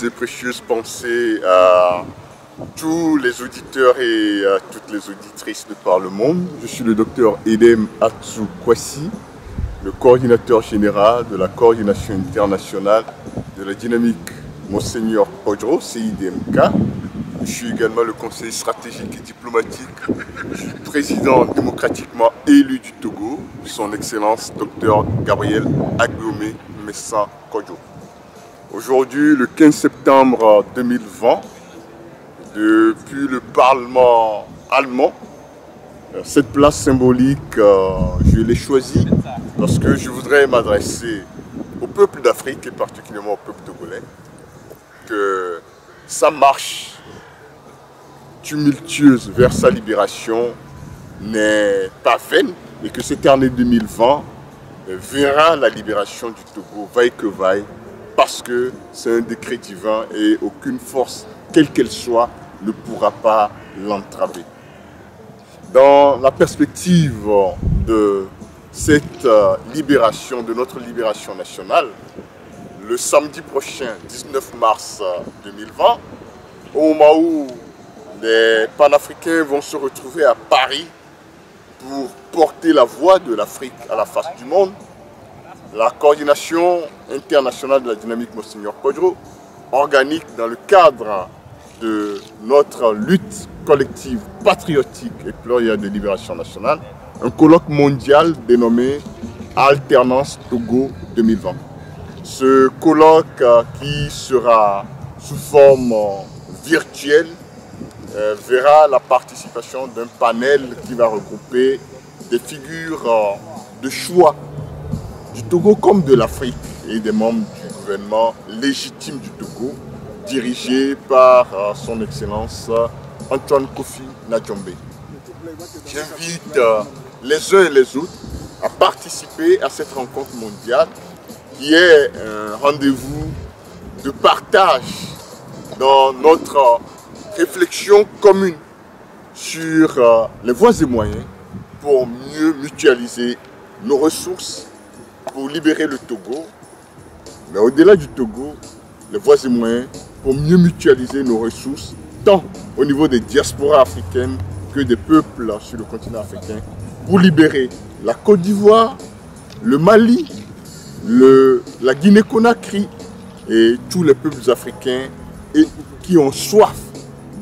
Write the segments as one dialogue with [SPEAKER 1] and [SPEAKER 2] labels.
[SPEAKER 1] et précieuses pensées à tous les auditeurs et à toutes les auditrices de par le monde. Je suis le docteur Edem Atsu-Kwasi, le coordinateur général de la coordination internationale de la dynamique Monseigneur Kodjo, CIDMK. Je suis également le conseiller stratégique et diplomatique du président démocratiquement élu du Togo, son Excellence Dr Gabriel Aguiomé Messa Kodjo. Aujourd'hui, le 15 septembre 2020, depuis le Parlement allemand, cette place symbolique, je l'ai choisie parce que je voudrais m'adresser au peuple d'Afrique et particulièrement au peuple togolais, que sa marche tumultueuse vers sa libération n'est pas vaine et que cette année 2020 verra la libération du Togo, vaille que vaille, parce que c'est un décret divin et aucune force, quelle qu'elle soit, ne pourra pas l'entraver. Dans la perspective de cette libération, de notre libération nationale, le samedi prochain, 19 mars 2020, au moment où les panafricains vont se retrouver à Paris pour porter la voix de l'Afrique à la face du monde, la coordination internationale de la dynamique Monseigneur Kodjo organique dans le cadre de notre lutte collective patriotique et plurielle de libération nationale, un colloque mondial dénommé Alternance Togo 2020. Ce colloque qui sera sous forme virtuelle verra la participation d'un panel qui va regrouper des figures de choix du Togo comme de l'Afrique et des membres du gouvernement légitime du Togo, dirigé par son Excellence Antoine Kofi Ntjombe. J'invite les uns et les autres à participer à cette rencontre mondiale qui est un rendez-vous de partage dans notre réflexion commune sur les voies et moyens pour mieux mutualiser nos ressources, pour libérer le Togo, mais au-delà du Togo, les voies et moyens pour mieux mutualiser nos ressources, tant au niveau des diasporas africaines que des peuples sur le continent africain, pour libérer la Côte d'Ivoire, le Mali, la Guinée-Conakry et tous les peuples africains qui ont soif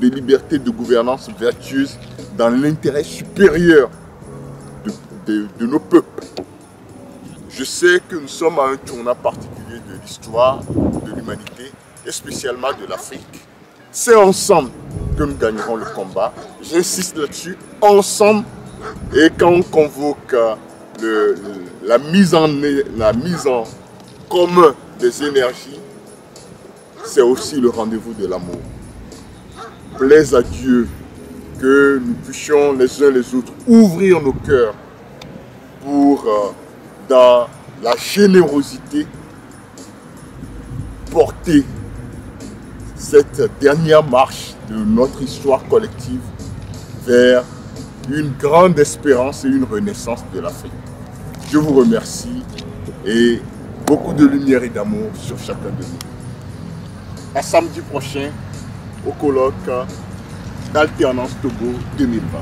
[SPEAKER 1] de liberté, de gouvernance vertueuse dans l'intérêt supérieur de nos peuples. Je sais que nous sommes à un tournant particulier de l'histoire de l'humanité et spécialement de l'Afrique. C'est ensemble que nous gagnerons le combat. J'insiste là-dessus, ensemble. Et quand on convoque la mise en commun des énergies, c'est aussi le rendez-vous de l'amour. Plaise à Dieu que nous puissions les uns les autres ouvrir nos cœurs pour, dans la générosité, porter cette dernière marche de notre histoire collective vers une grande espérance et une renaissance de l'Afrique. Je vous remercie et beaucoup de lumière et d'amour sur chacun de nous. À samedi prochain au colloque d'Alternance Togo 2020.